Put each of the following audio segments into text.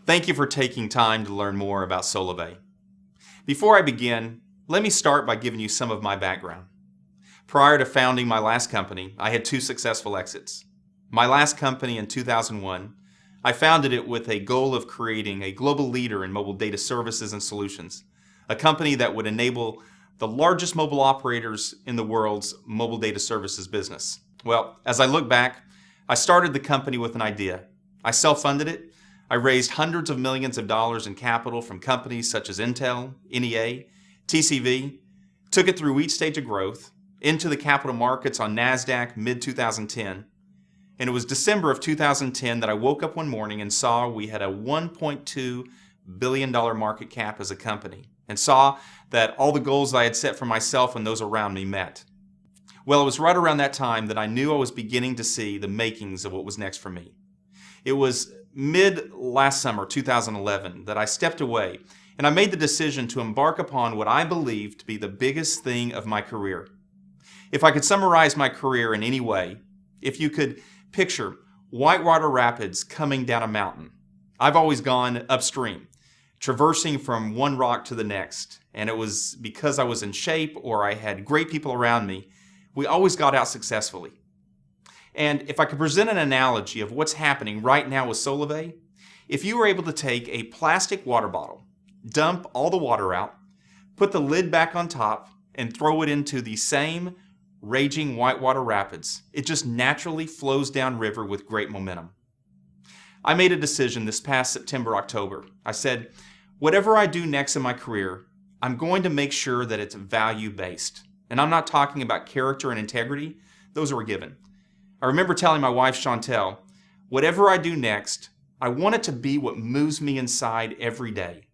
Thank you for taking time to learn more about Solavei. Before I begin, let me start by giving you some of my background. Prior to founding my last company, I had two successful exits. My last company in 2001, I founded it with a goal of creating a global leader in mobile data services and solutions, a company that would enable the largest mobile operators in the world's mobile data services business. Well, as I look back, I started the company with an idea. I self-funded it. I raised hundreds of millions of dollars in capital from companies such as Intel, NEA, TCV, took it through each stage of growth, into the capital markets on NASDAQ mid-2010, and it was December of 2010 that I woke up one morning and saw we had a $1.2 billion market cap as a company, and saw that all the goals I had set for myself and those around me met. Well, it was right around that time that I knew I was beginning to see the makings of what was next for me. It was mid last summer, 2011, that I stepped away and I made the decision to embark upon what I believed to be the biggest thing of my career. If I could summarize my career in any way, if you could picture whitewater rapids coming down a mountain, I've always gone upstream, traversing from one rock to the next, and it was because I was in shape or I had great people around me, we always got out successfully. And if I could present an analogy of what's happening right now with Solavei, if you were able to take a plastic water bottle, dump all the water out, put the lid back on top, and throw it into the same raging whitewater rapids, it just naturally flows downriver with great momentum. I made a decision this past September, October. I said, whatever I do next in my career, I'm going to make sure that it's value-based. And I'm not talking about character and integrity. Those are a given. I remember telling my wife, Chantel, whatever I do next, I want it to be what moves me inside every day.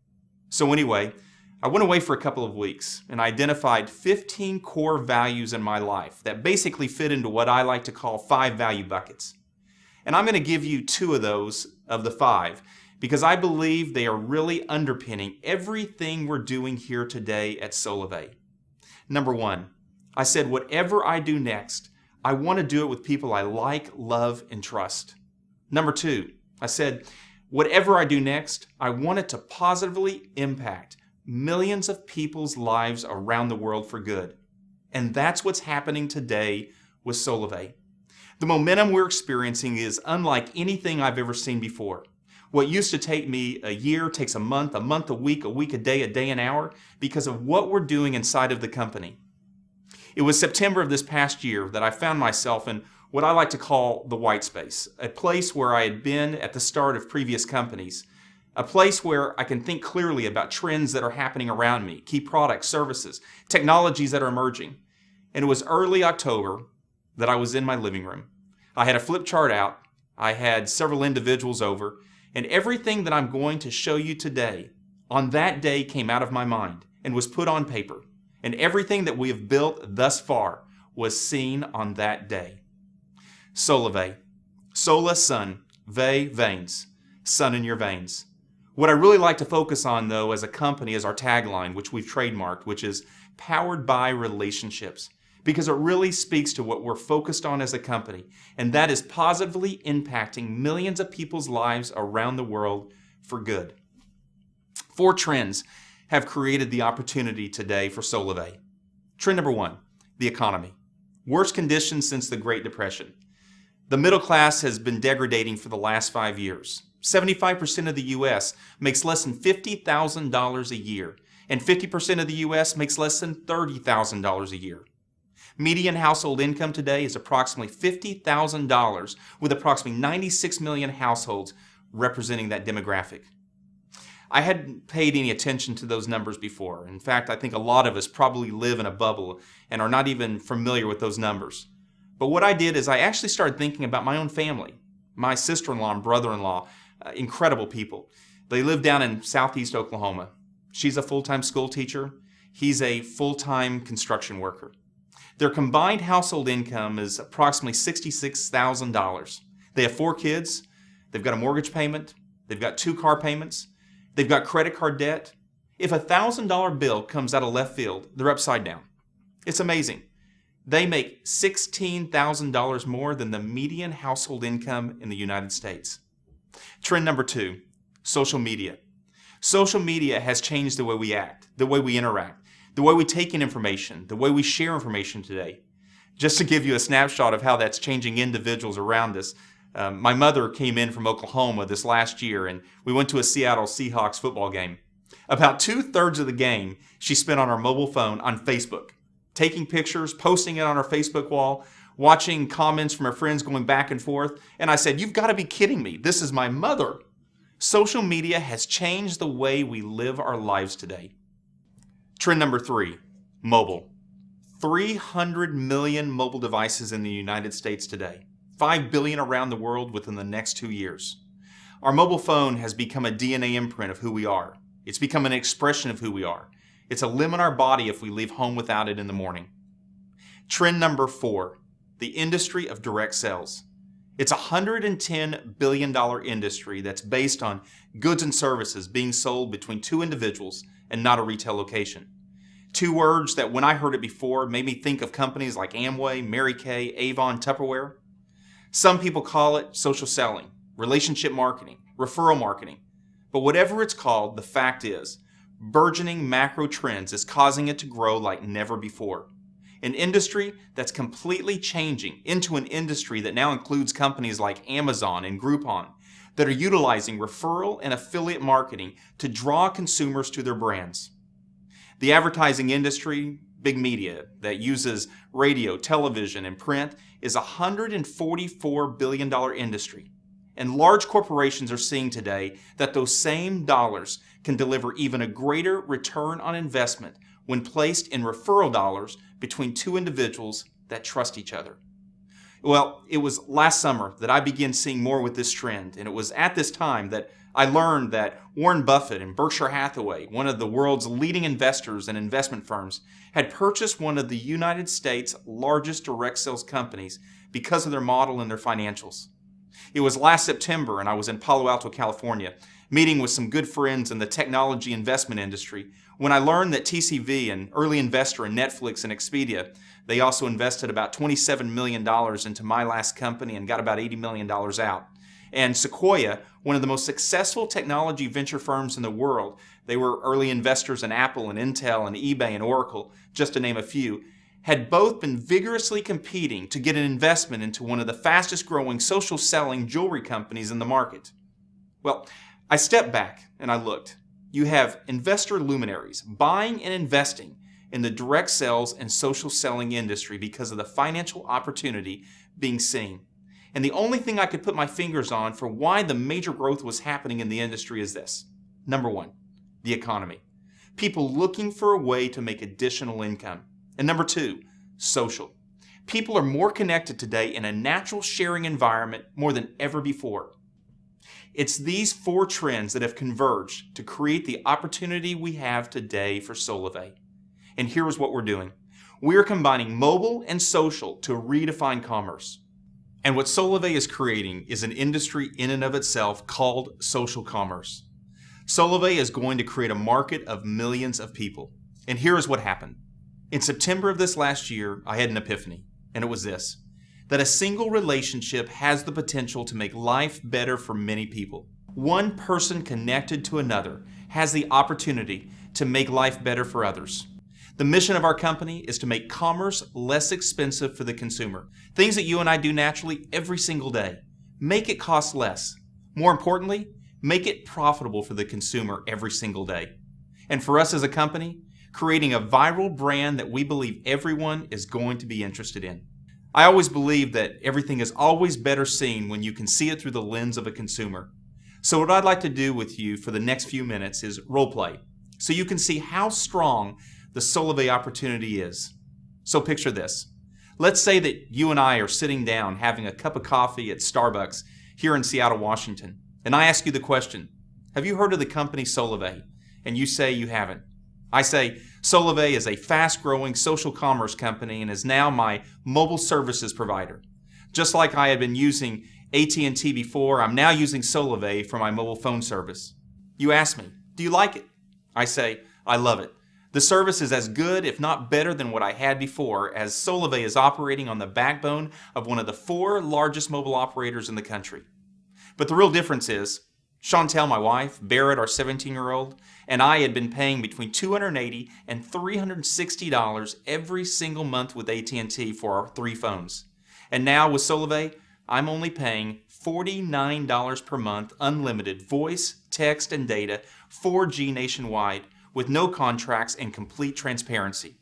So anyway, I went away for a couple of weeks and I identified 15 core values in my life that basically fit into what I like to call 5 value buckets. And I'm going to give you 2 of those of the 5 because I believe they are really underpinning everything we're doing here today at Solavei. Number 1, I said whatever I do next, I want to do it with people I like, love, and trust. Number 2, I said, whatever I do next, I want it to positively impact millions of people's lives around the world for good. And that's what's happening today with Solavei. The momentum we're experiencing is unlike anything I've ever seen before. What used to take me a year takes a month a week a day, an hour, because of what we're doing inside of the company. It was September of this past year that I found myself in what I like to call the white space, a place where I had been at the start of previous companies, a place where I can think clearly about trends that are happening around me, key products, services, technologies that are emerging. And it was early October that I was in my living room. I had a flip chart out, I had several individuals over, and everything that I'm going to show you today on that day came out of my mind and was put on paper. And everything that we have built thus far was seen on that day. Solavei. Sola, sun. Vei, veins. Sun in your veins. What I really like to focus on, though, as a company is our tagline, which we've trademarked, which is powered by relationships, because it really speaks to what we're focused on as a company, and that is positively impacting millions of people's lives around the world for good. 4 trends have created the opportunity today for Solavei. Trend number 1, the economy. Worst conditions since the Great Depression. The middle class has been degrading for the last 5 years. 75% of the U.S. makes less than $50,000 a year, and 50% of the U.S. makes less than $30,000 a year. Median household income today is approximately $50,000, with approximately 96 million households representing that demographic. I hadn't paid any attention to those numbers before. In fact, I think a lot of us probably live in a bubble and are not even familiar with those numbers. But what I did is I actually started thinking about my own family. My sister-in-law and brother-in-law, incredible people. They live down in southeast Oklahoma. She's a full-time school teacher. He's a full-time construction worker. Their combined household income is approximately $66,000. They have 4 kids. They've got a mortgage payment. They've got 2 car payments. They've got credit card debt. If a $1,000 bill comes out of left field, they're upside down. It's amazing. They make $16,000 more than the median household income in the United States. Trend number 2, Social media. Social media has changed the way we act, the way we interact, the way we take in information, the way we share information today. Just to give you a snapshot of how that's changing individuals around us, my mother came in from Oklahoma this last year, and we went to a Seattle Seahawks football game. About 2/3 of the game she spent on her mobile phone on Facebook, taking pictures, posting it on her Facebook wall, watching comments from her friends going back and forth. And I said, "You've got to be kidding me. This is my mother." Social media has changed the way we live our lives today. Trend number 3, mobile. 300 million mobile devices in the United States today, 5 billion around the world within the next 2 years. Our mobile phone has become a DNA imprint of who we are. It's become an expression of who we are. It's a limb on our body if we leave home without it in the morning. Trend number 4, the industry of direct sales. It's a $110 billion industry that's based on goods and services being sold between two individuals and not a retail location. Two words that when I heard it before made me think of companies like Amway, Mary Kay, Avon, Tupperware. Some people call it social selling, relationship marketing, referral marketing. But whatever it's called, the fact is, burgeoning macro trends is causing it to grow like never before. An industry that's completely changing into an industry that now includes companies like Amazon and Groupon that are utilizing referral and affiliate marketing to draw consumers to their brands. The advertising industry, big media, that uses radio, television, and print is a $144 billion industry. And large corporations are seeing today that those same dollars can deliver even a greater return on investment when placed in referral dollars between two individuals that trust each other. Well, it was last summer that I began seeing more with this trend, and it was at this time that I learned that Warren Buffett and Berkshire Hathaway, one of the world's leading investors and investment firms, had purchased one of the United States' largest direct sales companies because of their model and their financials. It was last September, and I was in Palo Alto, California, meeting with some good friends in the technology investment industry, when I learned that TCV, an early investor in Netflix and Expedia, they also invested about $27 million into my last company and got about $80 million out. And Sequoia, one of the most successful technology venture firms in the world, they were early investors in Apple and Intel and eBay and Oracle, just to name a few, had both been vigorously competing to get an investment into one of the fastest growing social selling jewelry companies in the market. Well, I stepped back and I looked. You have investor luminaries buying and investing in the direct sales and social selling industry because of the financial opportunity being seen. And the only thing I could put my fingers on for why the major growth was happening in the industry is this. Number 1, the economy. People looking for a way to make additional income. And number 2, social. People are more connected today in a natural sharing environment more than ever before. It's these 4 trends that have converged to create the opportunity we have today for Solavei. And here's what we're doing. We're combining mobile and social to redefine commerce. And what Solavei is creating is an industry in and of itself called social commerce. Solavei is going to create a market of millions of people. And here is what happened. In September of this last year, I had an epiphany, and it was this: that a single relationship has the potential to make life better for many people. One person connected to another has the opportunity to make life better for others. The mission of our company is to make commerce less expensive for the consumer. Things that you and I do naturally every single day. Make it cost less. More importantly, make it profitable for the consumer every single day. And for us as a company, creating a viral brand that we believe everyone is going to be interested in. I always believe that everything is always better seen when you can see it through the lens of a consumer. So what I'd like to do with you for the next few minutes is role play, so you can see how strong the Solavei opportunity is. So picture this. Let's say that you and I are sitting down having a cup of coffee at Starbucks here in Seattle, Washington, and I ask you the question, have you heard of the company Solavei? And you say you haven't. I say, Solavei is a fast-growing social commerce company and is now my mobile services provider. Just like I had been using AT&T before, I'm now using Solavei for my mobile phone service. You ask me, do you like it? I say, I love it. The service is as good, if not better, than what I had before, as Solavei is operating on the backbone of one of the 4 largest mobile operators in the country. But the real difference is, Chantel, my wife, Barrett, our 17-year-old, and I had been paying between $280 and $360 every single month with AT&T for our 3 phones. And now with Solavei, I'm only paying $49 per month unlimited voice, text, and data 4G nationwide with no contracts and complete transparency.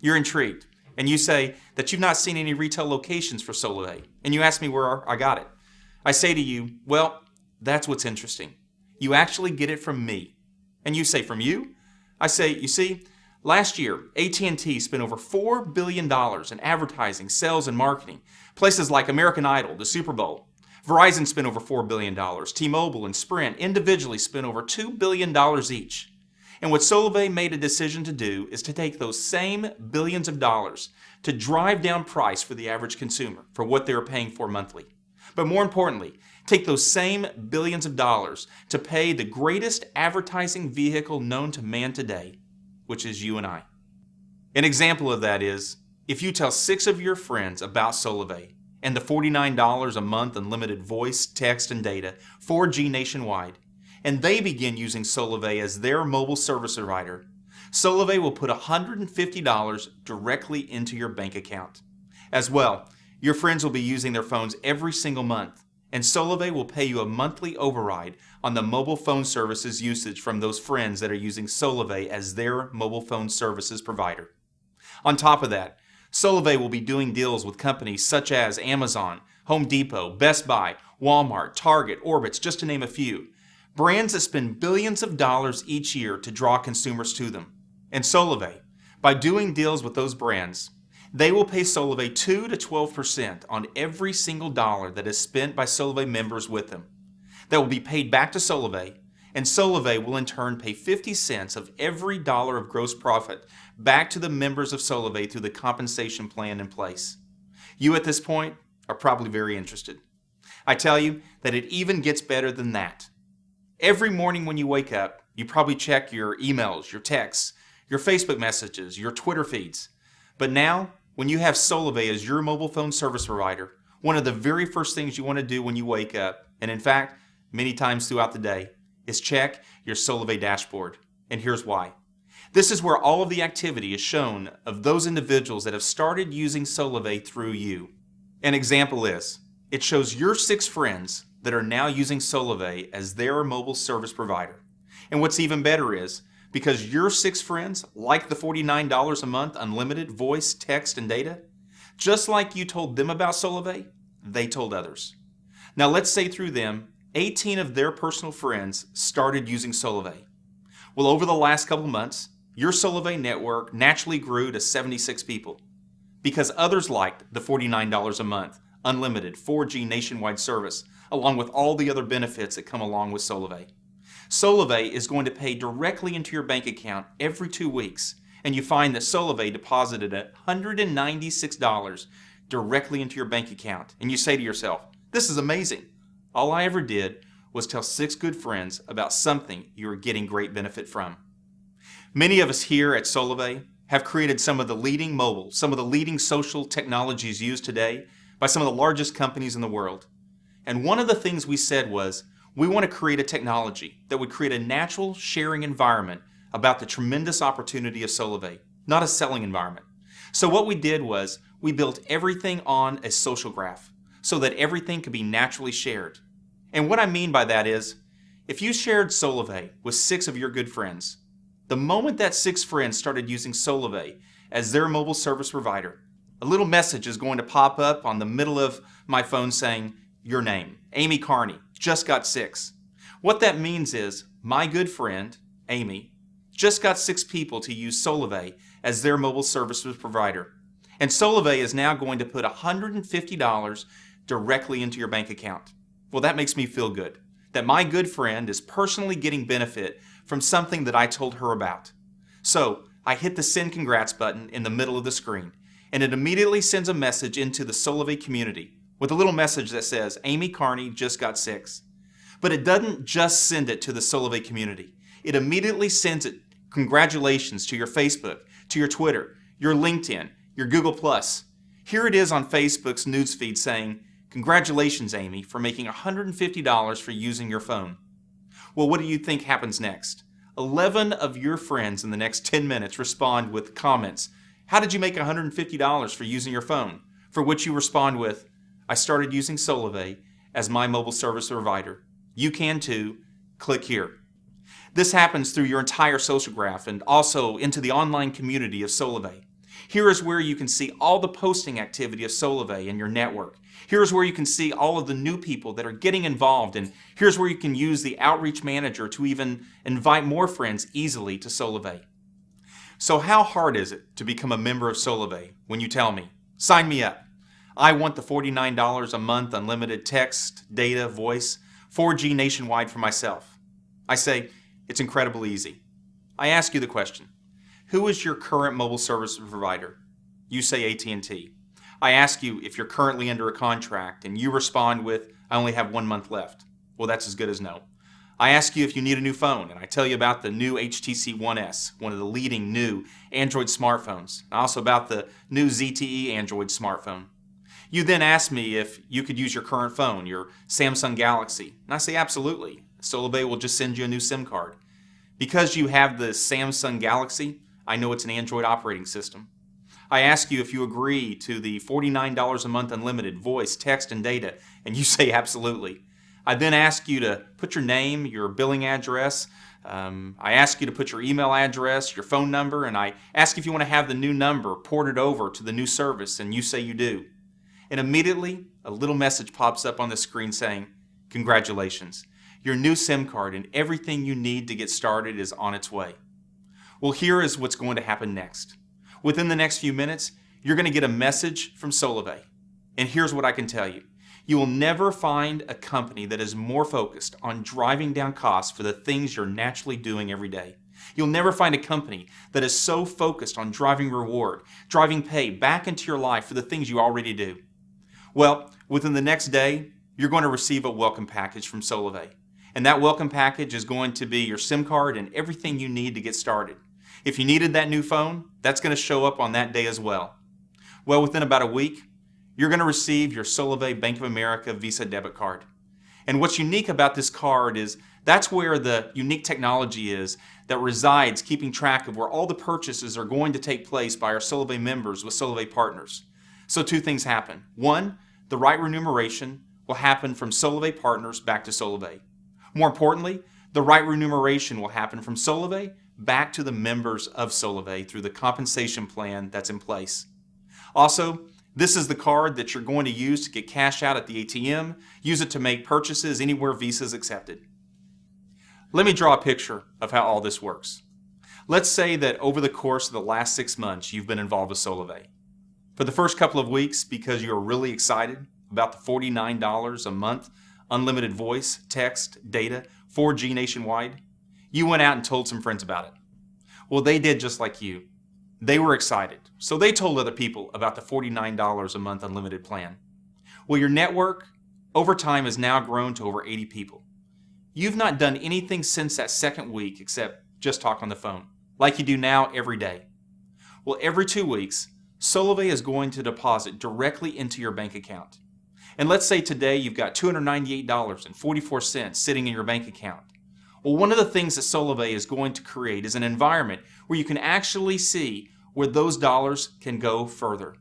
You're intrigued, and you say that you've not seen any retail locations for Solavei, and you ask me where I got it. I say to you, well, that's what's interesting. You actually get it from me. And you say, from you? I say, you see, last year, AT&T spent over $4 billion in advertising, sales, and marketing. Places like American Idol, the Super Bowl. Verizon spent over $4 billion. T-Mobile and Sprint individually spent over $2 billion each. And what Solavei made a decision to do is to take those same billions of dollars to drive down price for the average consumer for what they're paying for monthly. But more importantly, take those same billions of dollars to pay the greatest advertising vehicle known to man today, which is you and I. An example of that is, if you tell 6 of your friends about Solavei and the $49 a month unlimited voice, text, and data, 4G nationwide, and they begin using Solavei as their mobile service provider, Solavei will put $150 directly into your bank account. As well, your friends will be using their phones every single month, and Solavei will pay you a monthly override on the mobile phone services usage from those friends that are using Solavei as their mobile phone services provider. On top of that, Solavei will be doing deals with companies such as Amazon, Home Depot, Best Buy, Walmart, Target, Orbitz, just to name a few. Brands that spend billions of dollars each year to draw consumers to them. And Solavei, by doing deals with those brands, they will pay Solavei 2 to 12% on every single dollar that is spent by Solavei members with them. That will be paid back to Solavei, and Solavei will in turn pay 50 cents of every dollar of gross profit back to the members of Solavei through the compensation plan in place. You at this point are probably very interested. I tell you that it even gets better than that. Every morning when you wake up, you probably check your emails, your texts, your Facebook messages, your Twitter feeds. But now, when you have Solavei as your mobile phone service provider, one of the very first things you want to do when you wake up, and in fact, many times throughout the day, is check your Solavei dashboard. And here's why. This is where all of the activity is shown of those individuals that have started using Solavei through you. An example is, it shows your 6 friends that are now using Solavei as their mobile service provider. And what's even better is, because your 6 friends like the $49 a month unlimited voice, text, and data, just like you told them about Solavei, they told others. Now let's say through them, 18 of their personal friends started using Solavei. Well, over the last couple months, your Solavei network naturally grew to 76 people because others liked the $49 a month unlimited 4G nationwide service, along with all the other benefits that come along with Solavei. Solavei is going to pay directly into your bank account every 2 weeks, and you find that Solavei deposited $196 directly into your bank account. And you say to yourself, this is amazing. All I ever did was tell 6 good friends about something you are getting great benefit from. Many of us here at Solavei have created some of the leading mobile, some of the leading social technologies used today by some of the largest companies in the world. And one of the things we said was, we want to create a technology that would create a natural sharing environment about the tremendous opportunity of Solavei, not a selling environment. So what we did was we built everything on a social graph so that everything could be naturally shared. And what I mean by that is, if you shared Solavei with 6 of your good friends, the moment that 6 friends started using Solavei as their mobile service provider, a little message is going to pop up on the middle of my phone saying, your name, Amy Carney, just got 6. What that means is my good friend, Amy, just got 6 people to use Solavei as their mobile services provider. And Solavei is now going to put $150 directly into your bank account. Well, that makes me feel good, that my good friend is personally getting benefit from something that I told her about. So I hit the send congrats button in the middle of the screen, and it immediately sends a message into the Solavei community with a little message that says, Amy Carney just got 6. But it doesn't just send it to the Solavei community. It immediately sends it, congratulations, to your Facebook, to your Twitter, your LinkedIn, your Google+. Here it is on Facebook's newsfeed saying, congratulations, Amy, for making $150 for using your phone. Well, what do you think happens next? 11 of your friends in the next 10 minutes respond with comments. How did you make $150 for using your phone? For which you respond with, I started using Solavei as my mobile service provider. You can too. Click here. This happens through your entire social graph and also into the online community of Solavei. Here is where you can see all the posting activity of Solavei in your network. Here's where you can see all of the new people that are getting involved, and here's where you can use the outreach manager to even invite more friends easily to Solavei. So how hard is it to become a member of Solavei when you tell me, sign me up? I want the $49 a month unlimited text, data, voice, 4G nationwide for myself. I say, it's incredibly easy. I ask you the question, who is your current mobile service provider? You say AT&T. I ask you if you're currently under a contract and you respond with, I only have 1 month left. Well, that's as good as no. I ask you if you need a new phone, and I tell you about the new HTC One S, one of the leading new Android smartphones, and also about the new ZTE Android smartphone. You then ask me if you could use your current phone, your Samsung Galaxy, and I say absolutely. Solavei will just send you a new SIM card. Because you have the Samsung Galaxy, I know it's an Android operating system. I ask you if you agree to the $49 a month unlimited voice, text, and data, and you say absolutely. I then ask you to put your name, your billing address. I ask you to put your email address, your phone number, and I ask if you want to have the new number ported over to the new service, and you say you do. And immediately, a little message pops up on the screen saying, congratulations. Your new SIM card and everything you need to get started is on its way. Well, here is what's going to happen next. Within the next few minutes, you're going to get a message from Solavei. And here's what I can tell you. You will never find a company that is more focused on driving down costs for the things you're naturally doing every day. You'll never find a company that is so focused on driving reward, driving pay back into your life for the things you already do. Well, within the next day, you're going to receive a welcome package from Solavei. And that welcome package is going to be your SIM card and everything you need to get started. If you needed that new phone, that's going to show up on that day as well. Well, within about a week, you're going to receive your Solavei Bank of America Visa debit card. And what's unique about this card is that's where the unique technology is that resides keeping track of where all the purchases are going to take place by our Solavei members with Solavei partners. So two things happen. One, the right remuneration will happen from Solavei partners back to Solavei. More importantly, the right remuneration will happen from Solavei back to the members of Solavei through the compensation plan that's in place. Also, this is the card that you're going to use to get cash out at the ATM, use it to make purchases anywhere Visa is accepted. Let me draw a picture of how all this works. Let's say that over the course of the last 6 months, you've been involved with Solavei. For the first couple of weeks, because you're really excited about the $49 a month, unlimited voice, text, data, 4G nationwide, you went out and told some friends about it. Well, they did just like you. They were excited, so they told other people about the $49 a month unlimited plan. Well, your network over time has now grown to over 80 people. You've not done anything since that second week except just talk on the phone, like you do now every day. Well, every 2 weeks, Solavei is going to deposit directly into your bank account. And let's say today you've got $298.44 sitting in your bank account. Well, one of the things that Solavei is going to create is an environment where you can actually see where those dollars can go further.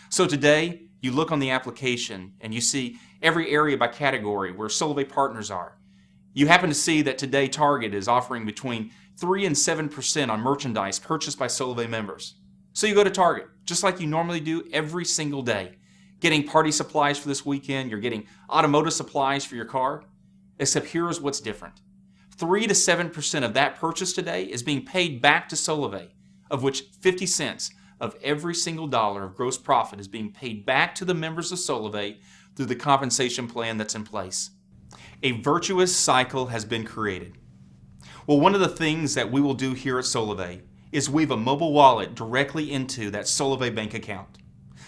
So today, you look on the application and you see every area by category where Solavei partners are. You happen to see that today Target is offering between 3 and 7% on merchandise purchased by Solavei members. So you go to Target, just like you normally do every single day, getting party supplies for this weekend, you're getting automotive supplies for your car, except here's what's different. 3 to 7% of that purchase today is being paid back to Solavei, of which 50 cents of every single dollar of gross profit is being paid back to the members of Solavei through the compensation plan that's in place. A virtuous cycle has been created. Well, one of the things that we will do here at Solavei is weave a mobile wallet directly into that Solavei bank account.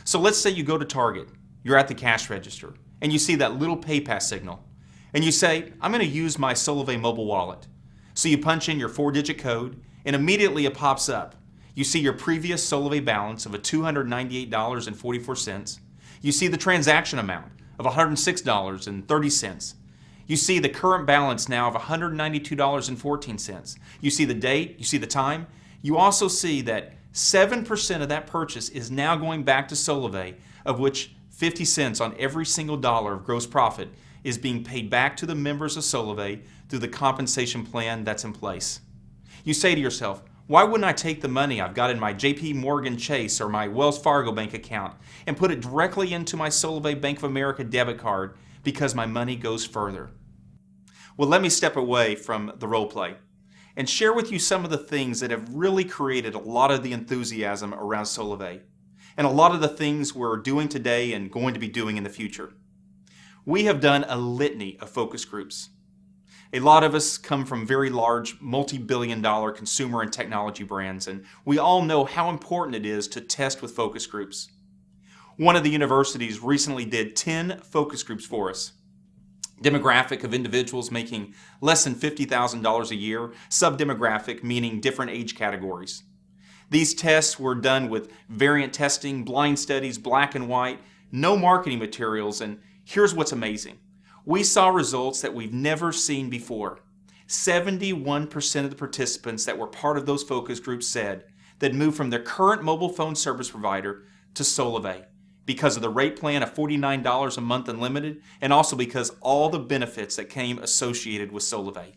So let's say you go to Target, you're at the cash register, and you see that little PayPass signal. And you say, I'm going to use my Solavei mobile wallet. So you punch in your 4-digit code, and immediately it pops up. You see your previous Solavei balance of $298.44. You see the transaction amount of $106.30. You see the current balance now of $192.14. You see the date, you see the time. You also see that 7% of that purchase is now going back to Solavei, of which 50 cents on every single dollar of gross profit is being paid back to the members of Solavei through the compensation plan that's in place. You say to yourself, why wouldn't I take the money I've got in my JP Morgan Chase or my Wells Fargo bank account and put it directly into my Solavei Bank of America debit card because my money goes further? Well, let me step away from the role play and share with you some of the things that have really created a lot of the enthusiasm around Solavei and a lot of the things we're doing today and going to be doing in the future. We have done a litany of focus groups. A lot of us come from very large, multi-billion-dollar consumer and technology brands, and we all know how important it is to test with focus groups. One of the universities recently did 10 focus groups for us. Demographic of individuals making less than $50,000 a year, subdemographic meaning different age categories. These tests were done with variant testing, blind studies, black and white, no marketing materials, and here's what's amazing. We saw results that we've never seen before. 71% of the participants that were part of those focus groups said they'd moved from their current mobile phone service provider to Solavei because of the rate plan of $49 a month unlimited, and also because all the benefits that came associated with Solavei.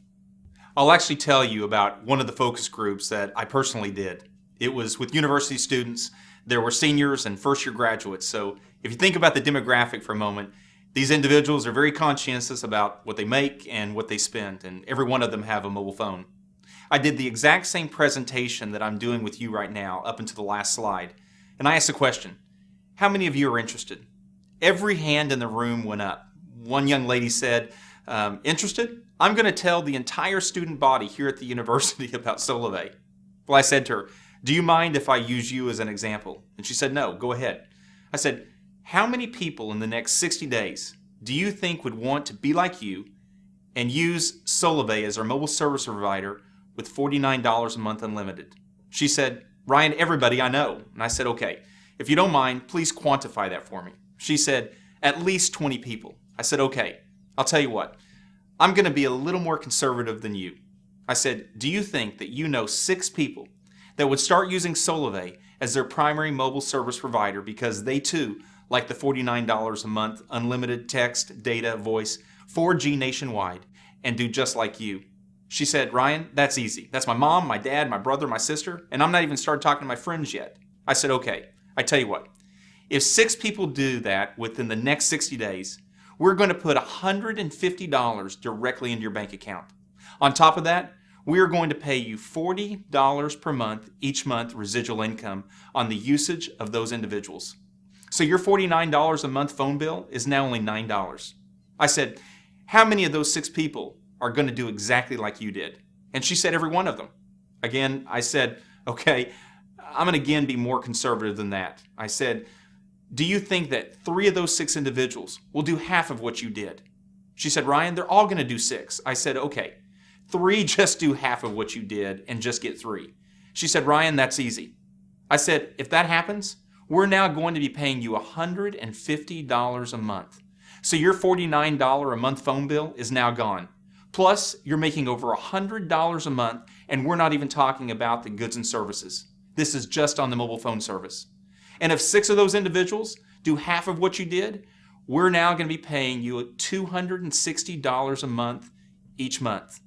I'll actually tell you about one of the focus groups that I personally did. It was with university students. There were seniors and first-year graduates. So if you think about the demographic for a moment, these individuals are very conscientious about what they make and what they spend, and every one of them have a mobile phone. I did the exact same presentation that I'm doing with you right now up until the last slide, and I asked the question, how many of you are interested? Every hand in the room went up. One young lady said, interested? I'm going to tell the entire student body here at the university about Solavei. Well, I said to her, do you mind if I use you as an example? And she said, no, go ahead. I said, how many people in the next 60 days do you think would want to be like you and use Solavei as our mobile service provider with $49 a month unlimited? She said, Ryan, everybody I know. And I said, okay, if you don't mind, please quantify that for me. She said, at least 20 people. I said, okay, I'll tell you what, I'm going to be a little more conservative than you. I said, do you think that you know 6 people that would start using Solavei as their primary mobile service provider because they too like the $49 a month unlimited text, data, voice, 4G nationwide, and do just like you? She said, Ryan, that's easy. That's my mom, my dad, my brother, my sister, and I'm not even started talking to my friends yet. I said, okay, I tell you what, if 6 people do that within the next 60 days, we're going to put $150 directly into your bank account. On top of that, we are going to pay you $40 per month each month residual income on the usage of those individuals. So your $49 a month phone bill is now only $9. I said, how many of those 6 people are going to do exactly like you did? And she said, every one of them. Again, I said, okay, I'm going to again be more conservative than that. I said, do you think that 3 of those 6 individuals will do half of what you did? She said, Ryan, they're all going to do 6. I said, okay, 3 just do half of what you did and just get 3. She said, Ryan, that's easy. I said, if that happens, we're now going to be paying you $150 a month. So your $49 a month phone bill is now gone. Plus, you're making over $100 a month, and we're not even talking about the goods and services. This is just on the mobile phone service. And if 6 of those individuals do half of what you did, we're now going to be paying you $260 a month each month.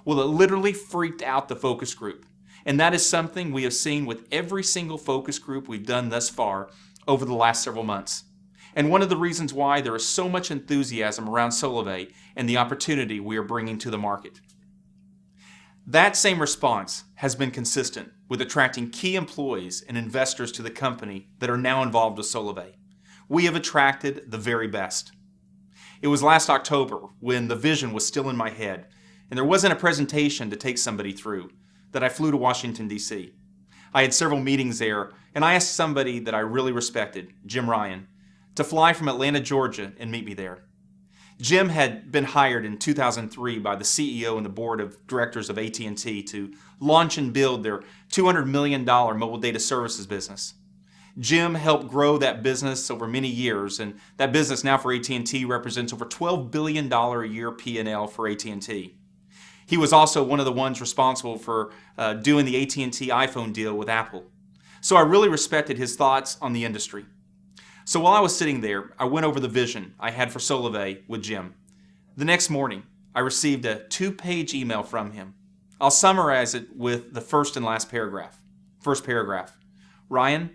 Well, it literally freaked out the focus group. And that is something we have seen with every single focus group we've done thus far over the last several months. And one of the reasons why there is so much enthusiasm around Solavei and the opportunity we are bringing to the market. That same response has been consistent with attracting key employees and investors to the company that are now involved with Solavei. We have attracted the very best. It was last October when the vision was still in my head and there wasn't a presentation to take somebody through that I flew to Washington, D.C. I had several meetings there, and I asked somebody that I really respected, Jim Ryan, to fly from Atlanta, Georgia, and meet me there. Jim had been hired in 2003 by the CEO and the board of directors of AT&T to launch and build their $200 million mobile data services business. Jim helped grow that business over many years, and that business now for AT&T represents over $12 billion a year P&L for AT&T. He was also one of the ones responsible for doing the AT&T iPhone deal with Apple. So I really respected his thoughts on the industry. So while I was sitting there, I went over the vision I had for Solavei with Jim. The next morning, I received a 2-page email from him. I'll summarize it with the first and last paragraph. First paragraph. Ryan,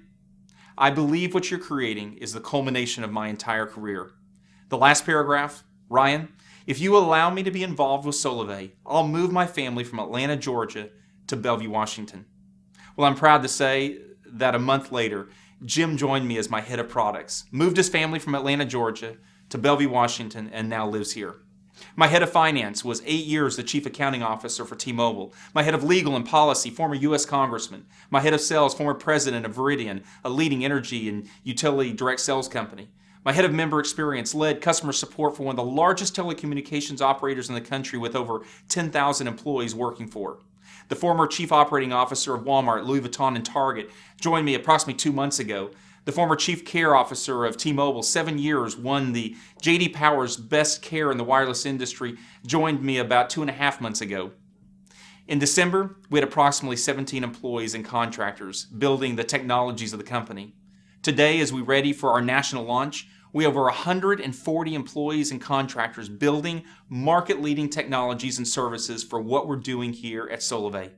I believe what you're creating is the culmination of my entire career. The last paragraph. Ryan, if you allow me to be involved with Solavei, I'll move my family from Atlanta, Georgia to Bellevue, Washington. Well, I'm proud to say that a month later, Jim joined me as my head of products, moved his family from Atlanta, Georgia to Bellevue, Washington, and now lives here. My head of finance was 8 years the chief accounting officer for T-Mobile. My head of legal and policy, former U.S. congressman. My head of sales, former president of Veridian, a leading energy and utility direct sales company. My head of member experience led customer support for one of the largest telecommunications operators in the country with over 10,000 employees working for. The former chief operating officer of Walmart, Louis Vuitton, and Target joined me approximately 2 months ago. The former chief care officer of T-Mobile, 7 years, won the J.D. Power's Best Care in the Wireless Industry, joined me about 2.5 months ago. In December, we had approximately 17 employees and contractors building the technologies of the company. Today, as we ready for our national launch, we have over 140 employees and contractors building market-leading technologies and services for what we're doing here at Solavei.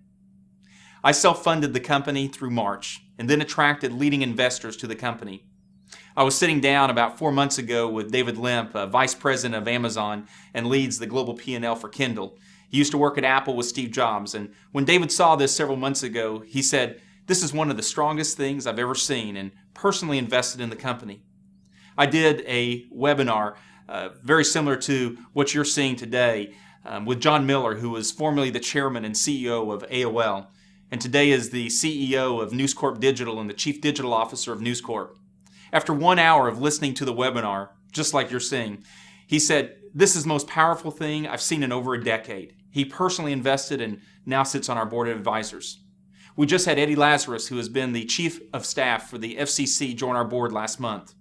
I self-funded the company through March and then attracted leading investors to the company. I was sitting down about 4 months ago with David Limp, vice president of Amazon and leads the global P&L for Kindle. He used to work at Apple with Steve Jobs, and when David saw this several months ago, he said, "This is one of the strongest things I've ever seen," and personally invested in the company. I did a webinar very similar to what you're seeing today with John Miller, who was formerly the chairman and CEO of AOL, and today is the CEO of News Corp Digital and the Chief Digital Officer of News Corp. After 1 hour of listening to the webinar, just like you're seeing, he said, "This is the most powerful thing I've seen in over a decade." He personally invested and now sits on our board of advisors. We just had Eddie Lazarus, who has been the Chief of Staff for the FCC, join our board last month.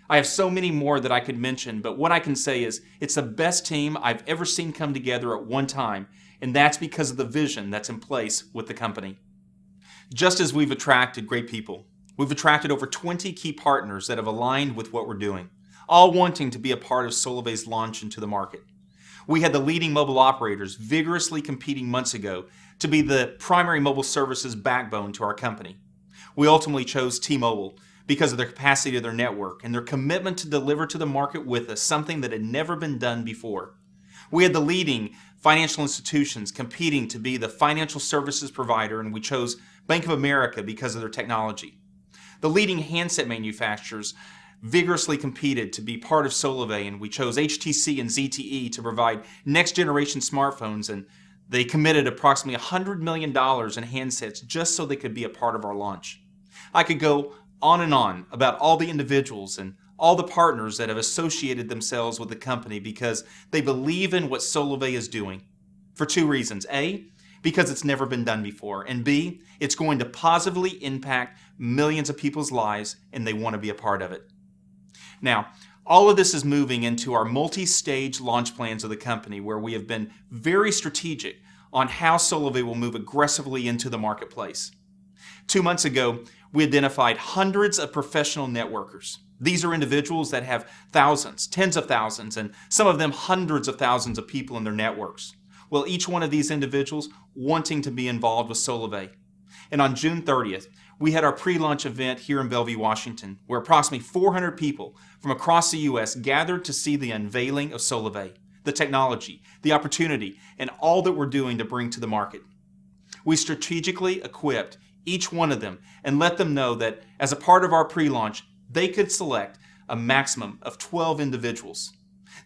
I have so many more that I could mention, but what I can say is it's the best team I've ever seen come together at one time, and that's because of the vision that's in place with the company. Just as we've attracted great people, we've attracted over 20 key partners that have aligned with what we're doing, all wanting to be a part of Solavei's launch into the market. We had the leading mobile operators vigorously competing months ago to be the primary mobile services backbone to our company. We ultimately chose T-Mobile because of their capacity of their network and their commitment to deliver to the market with us something that had never been done before. We had the leading financial institutions competing to be the financial services provider, and we chose Bank of America because of their technology. The leading handset manufacturers vigorously competed to be part of Solavei, and we chose HTC and ZTE to provide next-generation smartphones, and they committed approximately $100 million in handsets just so they could be a part of our launch. I could go on and on about all the individuals and all the partners that have associated themselves with the company because they believe in what Solavei is doing for 2 reasons. A, because it's never been done before, and B, it's going to positively impact millions of people's lives and they want to be a part of it. Now, all of this is moving into our multi-stage launch plans of the company where we have been very strategic on how Solavei will move aggressively into the marketplace. 2 months ago, we identified hundreds of professional networkers. These are individuals that have thousands, tens of thousands, and some of them hundreds of thousands of people in their networks. Well, each one of these individuals wanting to be involved with Solavei. And on June 30th, we had our pre-launch event here in Bellevue, Washington, where approximately 400 people from across the U.S. gathered to see the unveiling of Solavei, the technology, the opportunity, and all that we're doing to bring to the market. We strategically equipped each one of them and let them know that as a part of our pre-launch, they could select a maximum of 12 individuals.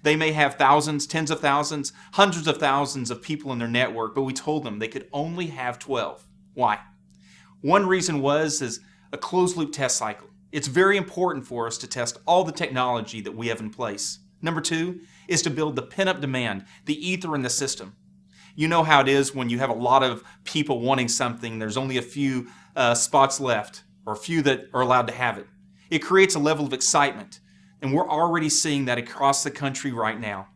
They may have thousands, tens of thousands, hundreds of thousands of people in their network, but we told them they could only have 12. Why? One reason is a closed-loop test cycle. It's very important for us to test all the technology that we have in place. Number 2 is to build the pent-up demand, the ether in the system. You know how it is when you have a lot of people wanting something, there's only a few spots left, or few that are allowed to have it. It creates a level of excitement, and we're already seeing that across the country right now.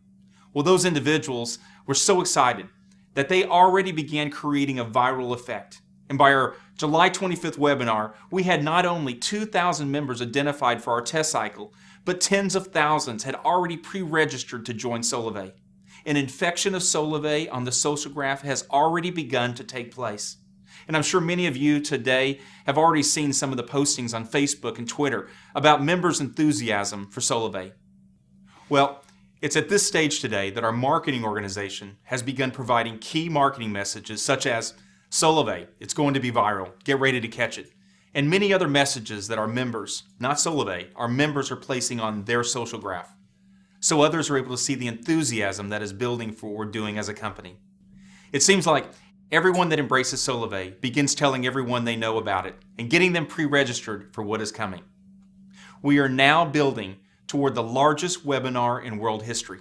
Well, those individuals were so excited that they already began creating a viral effect. And by our July 25th webinar, we had not only 2,000 members identified for our test cycle, but tens of thousands had already pre-registered to join Solavei. An infection of Solavei on the social graph has already begun to take place. And I'm sure many of you today have already seen some of the postings on Facebook and Twitter about members' enthusiasm for Solavei. Well, it's at this stage today that our marketing organization has begun providing key marketing messages such as Solavei, it's going to be viral, get ready to catch it, and many other messages that our members, not Solavei, our members are placing on their social graph, so others are able to see the enthusiasm that is building for what we're doing as a company. It seems like everyone that embraces Solavei begins telling everyone they know about it and getting them pre-registered for what is coming. We are now building toward the largest webinar in world history.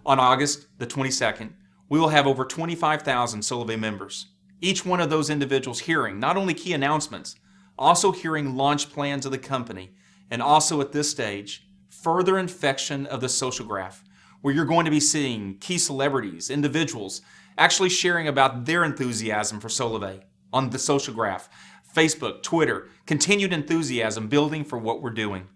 On August the 22nd, we will have over 25,000 Solavei members. Each one of those individuals hearing not only key announcements, also hearing launch plans of the company, and also at this stage, further infection of the social graph, where you're going to be seeing key celebrities, individuals, actually sharing about their enthusiasm for Solavei on the social graph, Facebook, Twitter, continued enthusiasm building for what we're doing.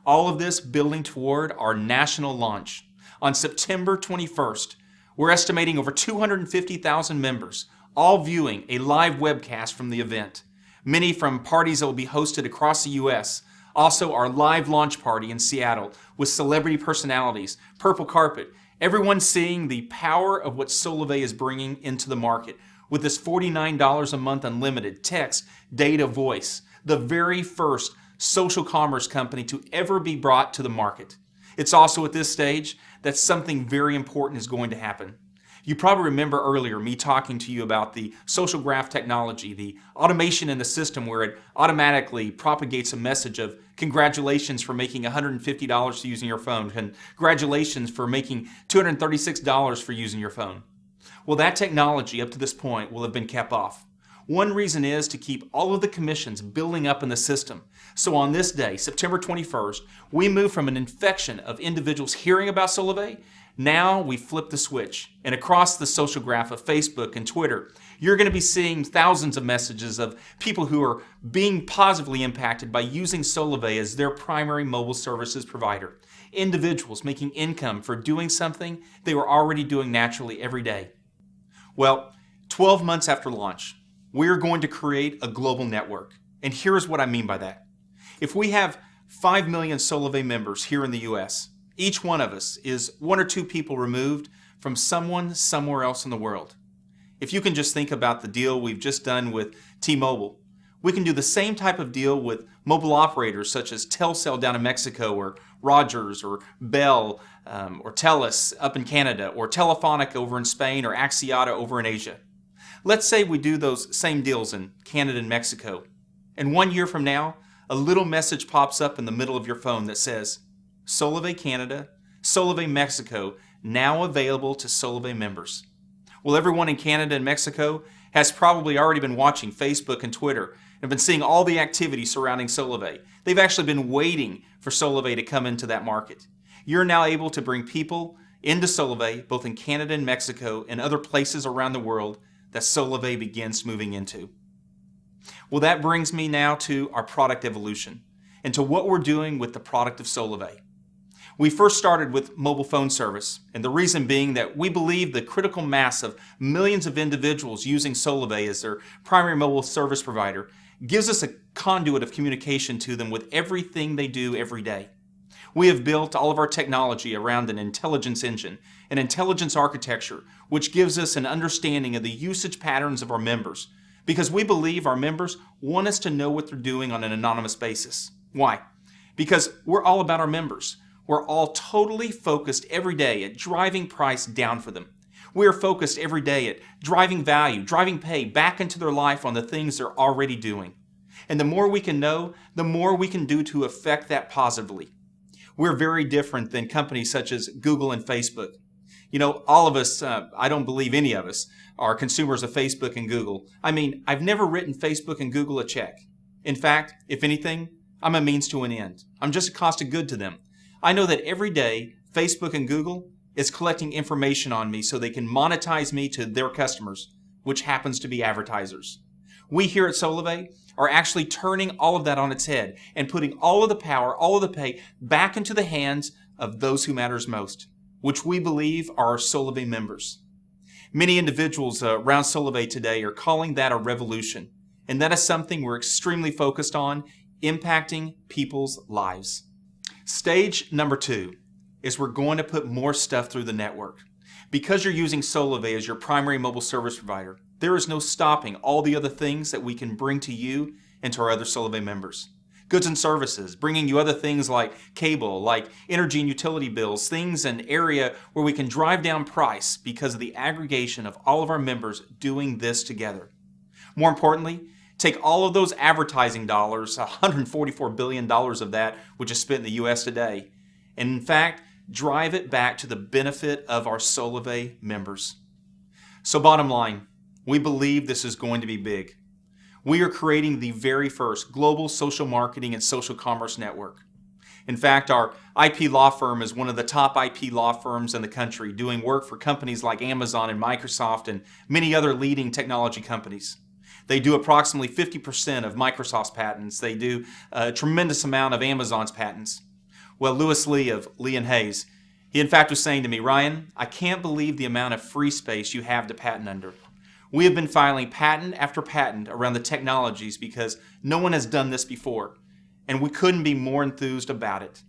All of this building toward our national launch. On September 21st, we're estimating over 250,000 members, all viewing a live webcast from the event. Many from parties that will be hosted across the U.S. Also, our live launch party in Seattle with celebrity personalities, purple carpet, everyone seeing the power of what Solavei is bringing into the market with this $49 a month unlimited text, data, voice, the very first social commerce company to ever be brought to the market. It's also at this stage that something very important is going to happen. You probably remember earlier me talking to you about the social graph technology, the automation in the system where it automatically propagates a message of congratulations for making $150 for using your phone, congratulations for making $236 for using your phone. Well, that technology up to this point will have been kept off. One reason is to keep all of the commissions building up in the system. So on this day, September 21st, we move from an infection of individuals hearing about Solavei. Now we flip the switch, and across the social graph of Facebook and Twitter, you're going to be seeing thousands of messages of people who are being positively impacted by using Solavei as their primary mobile services provider. Individuals making income for doing something they were already doing naturally every day. Well, 12 months after launch, we are going to create a global network. And here's what I mean by that. If we have 5 million Solavei members here in the U.S., each one of us is 1 or 2 people removed from someone somewhere else in the world. If you can just think about the deal we've just done with T-Mobile, we can do the same type of deal with mobile operators such as Telcel down in Mexico, or Rogers, or Bell, or Telus up in Canada, or Telefonica over in Spain, or Axiata over in Asia. Let's say we do those same deals in Canada and Mexico, and 1 year from now, a little message pops up in the middle of your phone that says, Solavei Canada, Solavei Mexico, now available to Solavei members. Well, everyone in Canada and Mexico has probably already been watching Facebook and Twitter and have been seeing all the activity surrounding Solavei. They've actually been waiting for Solavei to come into that market. You're now able to bring people into Solavei, both in Canada and Mexico and other places around the world that Solavei begins moving into. Well, that brings me now to our product evolution and to what we're doing with the product of Solavei. We first started with mobile phone service, and the reason being that we believe the critical mass of millions of individuals using Solavei as their primary mobile service provider gives us a conduit of communication to them with everything they do every day. We have built all of our technology around an intelligence engine, an intelligence architecture, which gives us an understanding of the usage patterns of our members, because we believe our members want us to know what they're doing on an anonymous basis. Why? Because we're all about our members. We're all totally focused every day at driving price down for them. We are focused every day at driving value, driving pay back into their life on the things they're already doing. And the more we can know, the more we can do to affect that positively. We're very different than companies such as Google and Facebook. You know, all of us, I don't believe any of us, are consumers of Facebook and Google. I mean, I've never written Facebook and Google a check. In fact, if anything, I'm a means to an end. I'm just a cost of good to them. I know that every day, Facebook and Google is collecting information on me so they can monetize me to their customers, which happens to be advertisers. We here at Solavei are actually turning all of that on its head and putting all of the power, all of the pay back into the hands of those who matters most, which we believe are our Solavei members. Many individuals around Solavei today are calling that a revolution, and that is something we're extremely focused on, impacting people's lives. Stage number 2 is we're going to put more stuff through the network. Because you're using Solavei as your primary mobile service provider, there is no stopping all the other things that we can bring to you and to our other Solavei members. Goods and services, bringing you other things like cable, like energy and utility bills, things in an area where we can drive down price because of the aggregation of all of our members doing this together. More importantly, take all of those advertising dollars, $144 billion of that, which is spent in the U.S. today, and in fact, drive it back to the benefit of our Solavei members. So bottom line, we believe this is going to be big. We are creating the very first global social marketing and social commerce network. In fact, our IP law firm is one of the top IP law firms in the country, doing work for companies like Amazon and Microsoft and many other leading technology companies. They do approximately 50% of Microsoft's patents. They do a tremendous amount of Amazon's patents. Well, Lewis Lee of Lee & Hayes, he in fact was saying to me, Ryan, I can't believe the amount of free space you have to patent under. We have been filing patent after patent around the technologies because no one has done this before, and we couldn't be more enthused about it.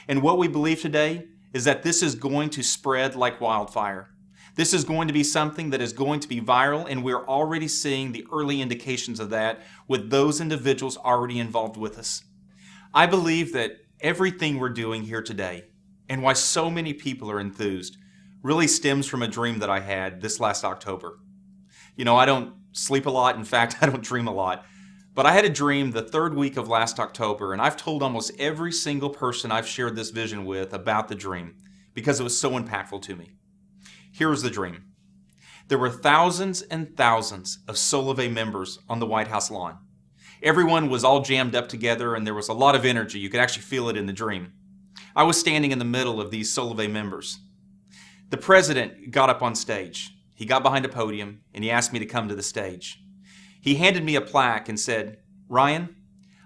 And what we believe today is that this is going to spread like wildfire. This is going to be something that is going to be viral, and we're already seeing the early indications of that with those individuals already involved with us. I believe that everything we're doing here today, and why so many people are enthused, really stems from a dream that I had this last October. You know, I don't sleep a lot. In fact, I don't dream a lot. But I had a dream the 3rd week of last October, and I've told almost every single person I've shared this vision with about the dream because it was so impactful to me. Here was the dream. There were thousands and thousands of Solavei members on the White House lawn. Everyone was all jammed up together, and there was a lot of energy. You could actually feel it in the dream. I was standing in the middle of these Solavei members. The president got up on stage. He got behind a podium, and he asked me to come to the stage. He handed me a plaque and said, Ryan,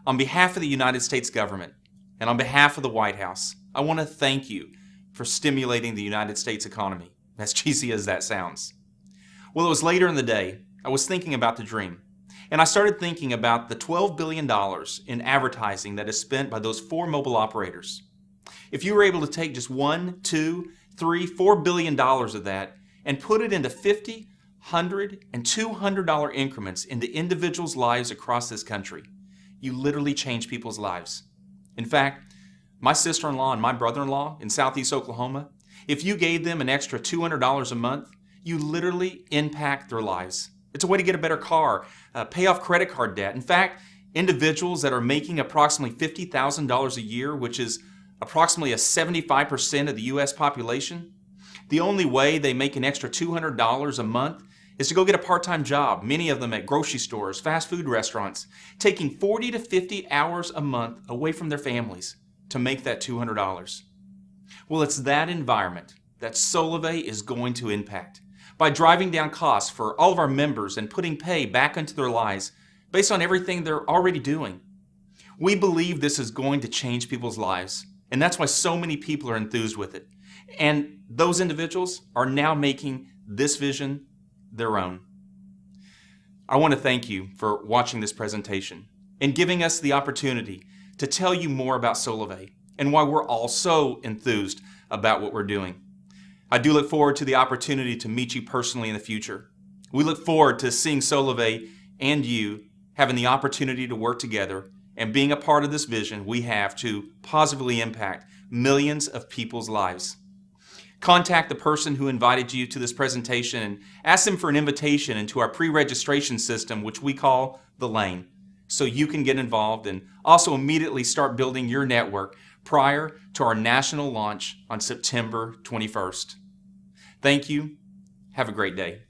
on behalf of the United States government and on behalf of the White House, I want to thank you for stimulating the United States economy, as cheesy as that sounds. Well, it was later in the day. I was thinking about the dream, and I started thinking about the $12 billion in advertising that is spent by those 4 mobile operators. If you were able to take just $1, $2, $3, $4 billion of that and put it into $50, $100, and $200 increments into individuals' lives across this country, you literally change people's lives. In fact, my sister-in-law and my brother-in-law in Southeast Oklahoma, if you gave them an extra $200 a month, you literally impact their lives. It's a way to get a better car, pay off credit card debt. In fact, individuals that are making approximately $50,000 a year, which is approximately a 75% of the U.S. population, the only way they make an extra $200 a month is to go get a part-time job, many of them at grocery stores, fast food restaurants, taking 40 to 50 hours a month away from their families to make that $200. Well, it's that environment that Solavei is going to impact by driving down costs for all of our members and putting pay back into their lives based on everything they're already doing. We believe this is going to change people's lives, and that's why so many people are enthused with it. And those individuals are now making this vision their own. I want to thank you for watching this presentation and giving us the opportunity to tell you more about Solavei and why we're all so enthused about what we're doing. I do look forward to the opportunity to meet you personally in the future. We look forward to seeing Solavei and you having the opportunity to work together and being a part of this vision we have to positively impact millions of people's lives. Contact the person who invited you to this presentation and ask them for an invitation into our pre-registration system, which we call The Lane, so you can get involved and also immediately start building your network prior to our national launch on September 21st. Thank you. Have a great day.